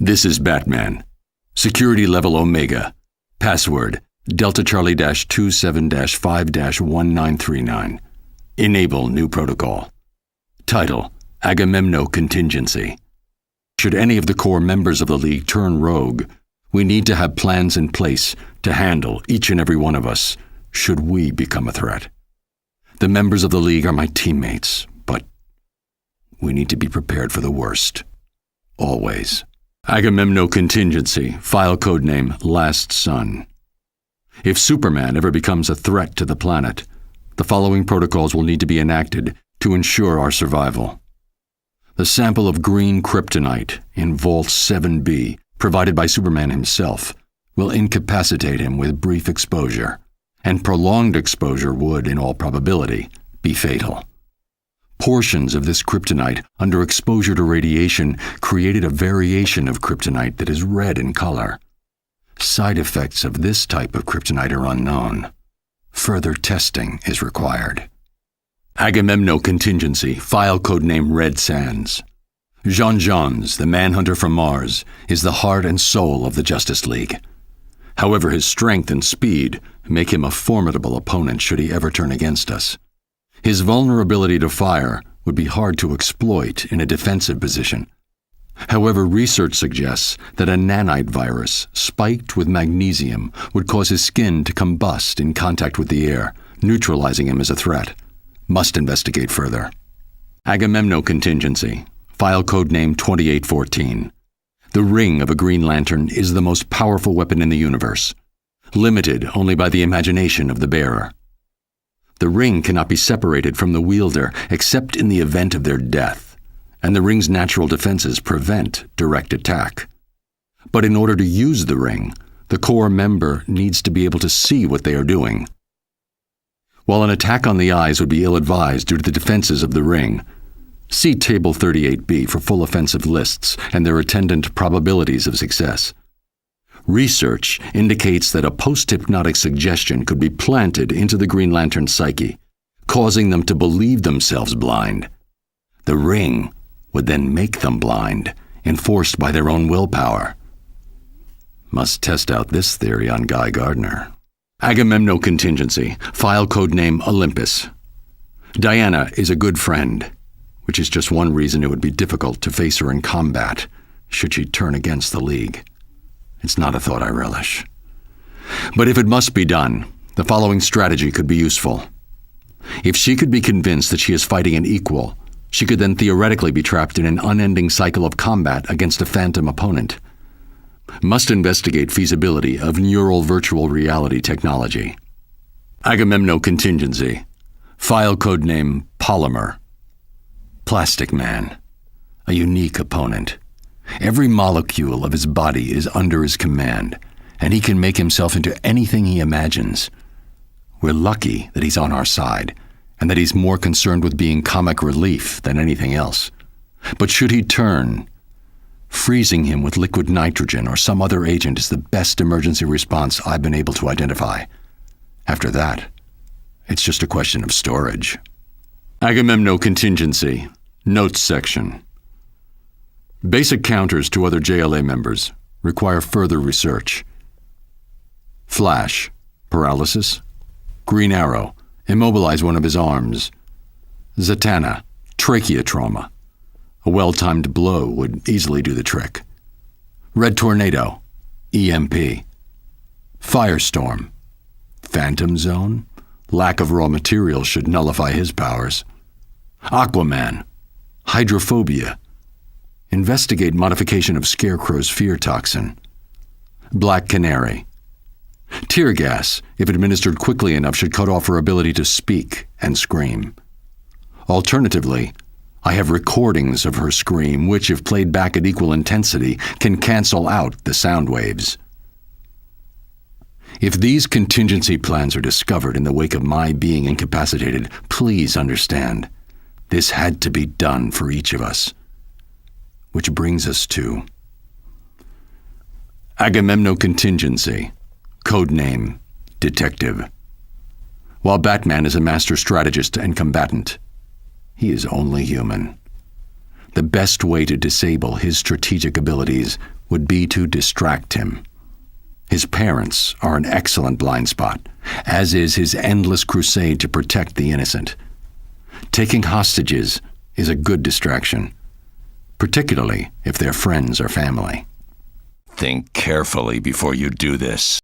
This is Batman. Security level Omega. Password Delta Charlie-27-5-1939. Enable new protocol. Title Agamemnon Contingency. Should any of the core members of the League turn rogue, we need to have plans in place to handle each and every one of us should we become a threat. The members of the League are my teammates, but we need to be prepared for the worst. Always. Agamemnon Contingency, file codename Last Son. If Superman ever becomes a threat to the planet, the following protocols will need to be enacted to ensure our survival. The sample of green kryptonite in Vault 7B, provided by Superman himself, will incapacitate him with brief exposure, and prolonged exposure would, in all probability, be fatal. Portions of this kryptonite under exposure to radiation created a variation of kryptonite that is red in color. Side effects of this type of kryptonite are unknown. Further testing is required. Agamemnon Contingency, file codename Red Sands. Jean Johns, the manhunter from Mars, is the heart and soul of the Justice League. However, his strength and speed make him a formidable opponent should he ever turn against us. His vulnerability to fire would be hard to exploit in a defensive position. However, research suggests that a nanite virus spiked with magnesium would cause his skin to combust in contact with the air, neutralizing him as a threat. Must investigate further. Agamemnon Contingency, file codename 2814. The ring of a Green Lantern is the most powerful weapon in the universe, limited only by the imagination of the bearer. The ring cannot be separated from the wielder except in the event of their death, and the ring's natural defenses prevent direct attack. But in order to use the ring, the core member needs to be able to see what they are doing. While an attack on the eyes would be ill-advised due to the defenses of the ring, see Table 38B for full offensive lists and their attendant probabilities of success. Research indicates that a post-hypnotic suggestion could be planted into the Green Lantern's psyche, causing them to believe themselves blind. The ring would then make them blind, enforced by their own willpower. Must test out this theory on Guy Gardner. Agamemnon Contingency, file codename Olympus. Diana is a good friend, which is just one reason it would be difficult to face her in combat, should she turn against the League. It's not a thought I relish. But if it must be done, the following strategy could be useful. If she could be convinced that she is fighting an equal, she could then theoretically be trapped in an unending cycle of combat against a phantom opponent. Must investigate feasibility of neural virtual reality technology. Agamemnon Contingency, file codename Polymer. Plastic Man, a unique opponent. Every molecule of his body is under his command, and he can make himself into anything he imagines. We're lucky that he's on our side, and that he's more concerned with being comic relief than anything else. But should he turn, freezing him with liquid nitrogen or some other agent is the best emergency response I've been able to identify. After that, it's just a question of storage. Agamemnon Contingency, Notes section. Basic counters to other JLA members require further research. Flash, paralysis. Green Arrow, immobilize one of his arms. Zatanna, trachea trauma. A well-timed blow would easily do the trick. Red Tornado, EMP. Firestorm, Phantom Zone. Lack of raw materials should nullify his powers. Aquaman, hydrophobia. Investigate modification of Scarecrow's fear toxin. Black Canary. Tear gas, if administered quickly enough, should cut off her ability to speak and scream. Alternatively, I have recordings of her scream which, if played back at equal intensity, can cancel out the sound waves. If these contingency plans are discovered in the wake of my being incapacitated, please understand, this had to be done for each of us. Which brings us to Agamemnon Contingency, codename Detective. While Batman is a master strategist and combatant, he is only human. The best way to disable his strategic abilities would be to distract him. His parents are an excellent blind spot, as is his endless crusade to protect the innocent. Taking hostages is a good distraction, particularly if they're friends or family. Think carefully before you do this.